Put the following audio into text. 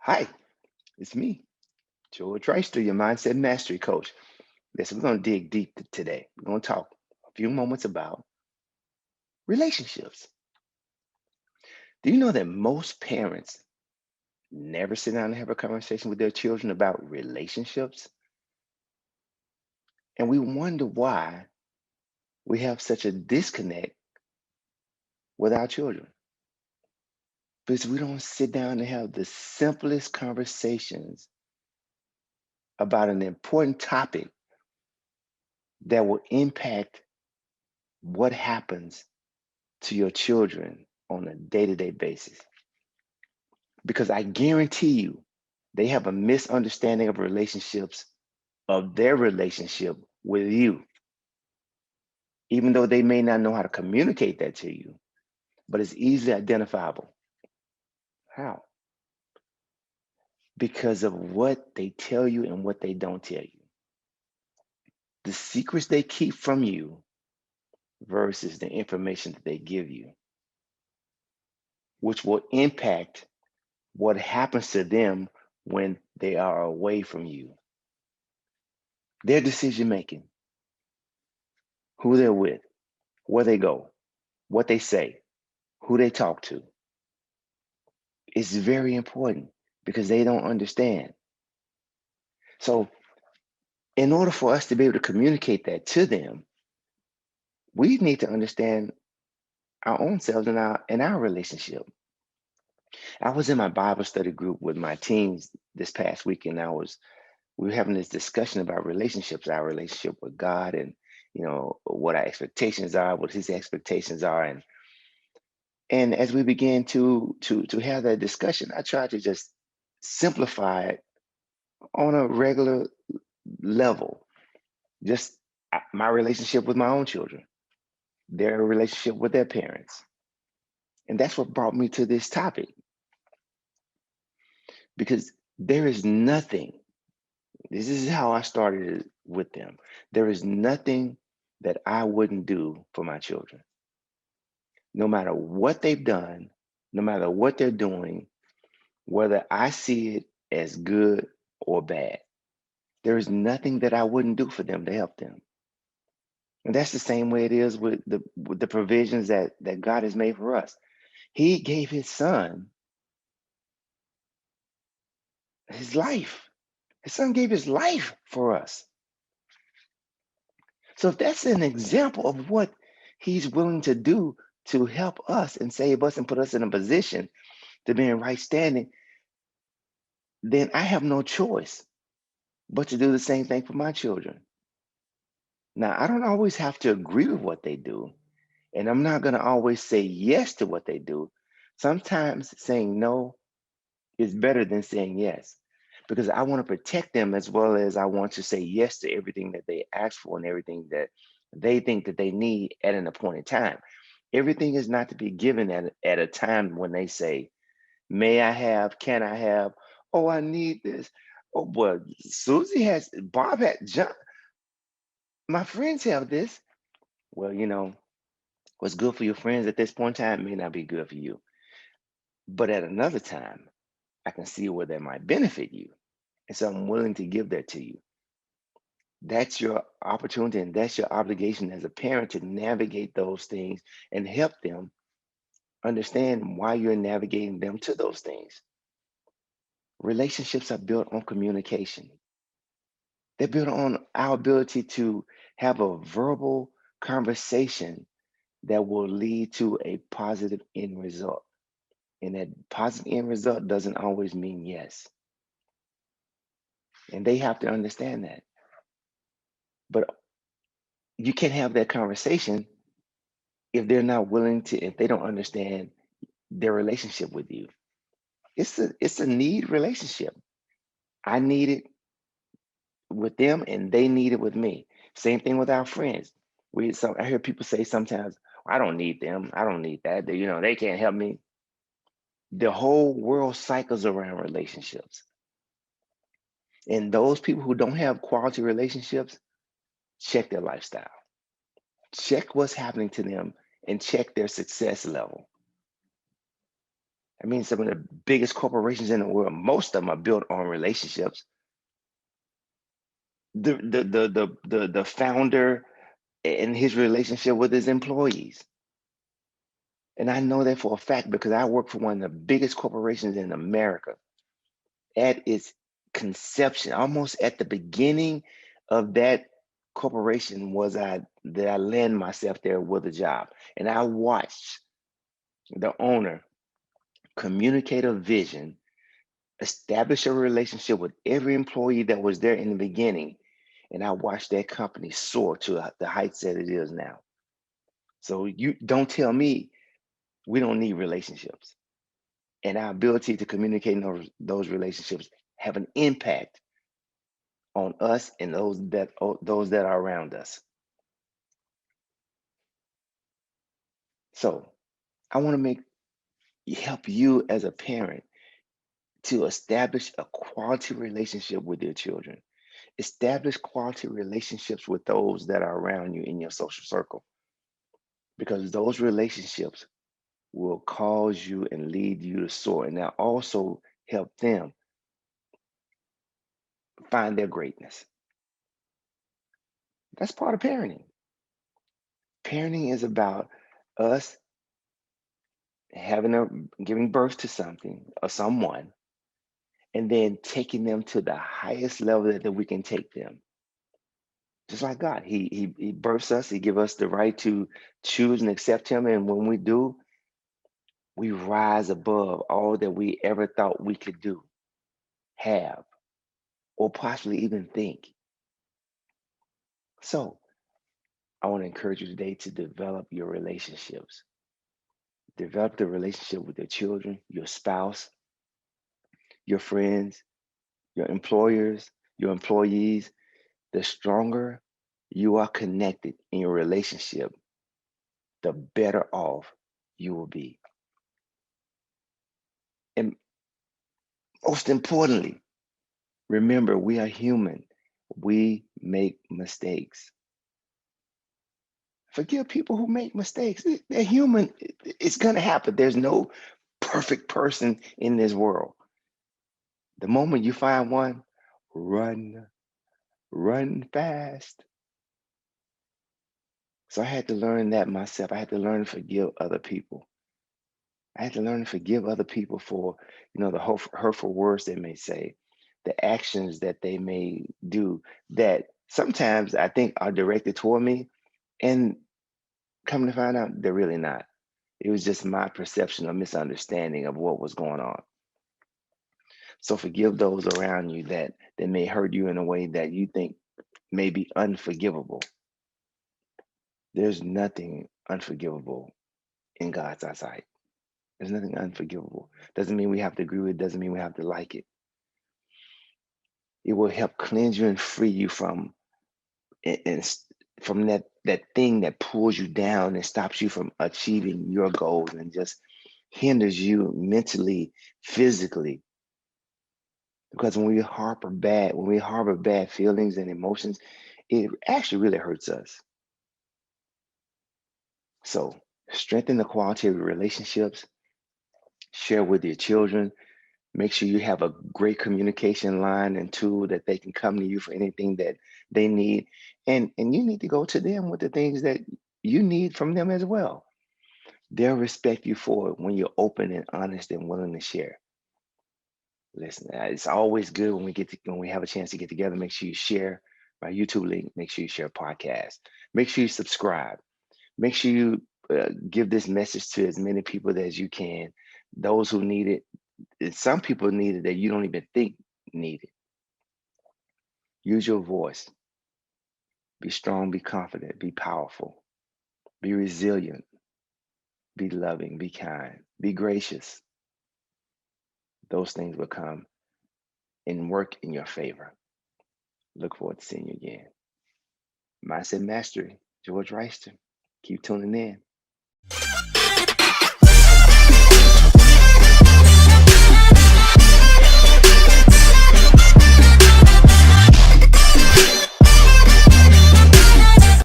Hi, it's me, George Wrighster, your mindset mastery coach. Listen, we're going to dig deep today. We're going to talk a few moments about relationships. Do you know that most parents never sit down and have a conversation with their children about relationships? And we wonder why we have such a disconnect with our children because we don't sit down and have the simplest conversations about an important topic that will impact what happens to your children on a day-to-day basis. Because I guarantee you, they have a misunderstanding of relationships, of their relationship with you, even though they may not know how to communicate that to you, but it's easily identifiable. How? Because of what they tell you and what they don't tell you. The secrets they keep from you versus the information that they give you, which will impact what happens to them when they are away from you. Their decision making, who they're with, where they go, what they say, who they talk to, is very important because they don't understand. So, in order for us to be able to communicate that to them, we need to understand our own selves and our relationship. I was in my Bible study group with my teens this past week, and we were having this discussion about relationships, our relationship with God, and what our expectations are, what His expectations are, and as we began to have that discussion, I tried to just simplify it on a regular level. Just my relationship with my own children, their relationship with their parents. And that's what brought me to this topic because there is nothing, this is how I started it with them. There is nothing that I wouldn't do for my children, no matter what they've done, no matter what they're doing, whether I see it as good or bad. There is nothing that I wouldn't do for them to help them. And that's the same way it is with the provisions that God has made for us. He gave his son his life. His son gave his life for us. So if that's an example of what he's willing to do to help us and save us and put us in a position to be in right standing, then I have no choice but to do the same thing for my children. Now, I don't always have to agree with what they do, and I'm not going to always say yes to what they do. Sometimes saying no is better than saying yes because I want to protect them as well as I want to say yes to everything that they ask for and everything that they think that they need at an appointed time. Everything is not to be given at a time when they say, may I have, can I have, oh, I need this. Oh, boy, Susie has, Bob had, John, my friends have this. Well, what's good for your friends at this point in time may not be good for you. But at another time, I can see where that might benefit you. And so I'm willing to give that to you. That's your opportunity and that's your obligation as a parent to navigate those things and help them understand why you're navigating them to those things. Relationships are built on communication. They're built on our ability to have a verbal conversation that will lead to a positive end result. And that positive end result doesn't always mean yes. And they have to understand that. But you can't have that conversation if they're not willing to, if they don't understand their relationship with you. It's a need relationship. I need it with them and they need it with me. Same thing with our friends. I hear people say sometimes, I don't need them. I don't need that. They can't help me. The whole world cycles around relationships. And those people who don't have quality relationships, check their lifestyle. Check what's happening to them and check their success level. I mean, some of the biggest corporations in the world, most of them are built on relationships. The founder and his relationship with his employees. And I know that for a fact because I work for one of the biggest corporations in America. At its conception, almost at the beginning of that corporation, was I that I land myself there with a job. And I watched the owner communicate a vision, establish a relationship with every employee that was there in the beginning. And I watched that company soar to the heights that it is now. So you don't tell me we don't need relationships. And our ability to communicate in those relationships have an impact on us and those that are around us. So I want to make help you as a parent to establish a quality relationship with your children. Establish quality relationships with those that are around you in your social circle because those relationships will cause you and lead you to soar. And that also help them find their greatness. That's part of parenting. Parenting is about us having a giving birth to something or someone and then taking them to the highest level that we can take them. Just like God, He births us, He give us the right to choose and accept Him, and when we do, we rise above all that we ever thought we could do, have, or possibly even think. So I want to encourage you today to develop your relationships. Develop the relationship with your children, your spouse, your friends, your employers, your employees. The stronger you are connected in your relationship, the better off you will be. And most importantly, remember we are human. We make mistakes. Forgive people who make mistakes. They're human. It's going to happen. There's no perfect person in this world. The moment you find one, run, run fast. So I had to learn that myself. I had to learn to forgive other people. I had to learn to forgive other people for, the hurtful words they may say, the actions that they may do that sometimes I think are directed toward me. And come to find out, they're really not. It was just my perception or misunderstanding of what was going on. So forgive those around you that may hurt you in a way that you think may be unforgivable. There's nothing unforgivable in God's eyesight. There's nothing unforgivable. Doesn't mean we have to agree with it, doesn't mean we have to like it. It will help cleanse you and free you from that thing that pulls you down and stops you from achieving your goals and just hinders you mentally, physically. Because when we harbor bad feelings and emotions, it actually really hurts us. So strengthen the quality of your relationships, share with your children, make sure you have a great communication line and tool that they can come to you for anything that they need. And you need to go to them with the things that you need from them as well. They'll respect you for it when you're open and honest and willing to share. Listen, it's always good when we have a chance to get together. Make sure you share my YouTube link. Make sure you share podcast. Make sure you subscribe. Make sure you give this message to as many people as you can. Those who need it. And some people need it that you don't even think need it. Use your voice. Be strong. Be confident. Be powerful. Be resilient. Be loving. Be kind. Be gracious. Those things will come and work in your favor. Look forward to seeing you again. Mindset Mastery, George Wrighster. Keep tuning in.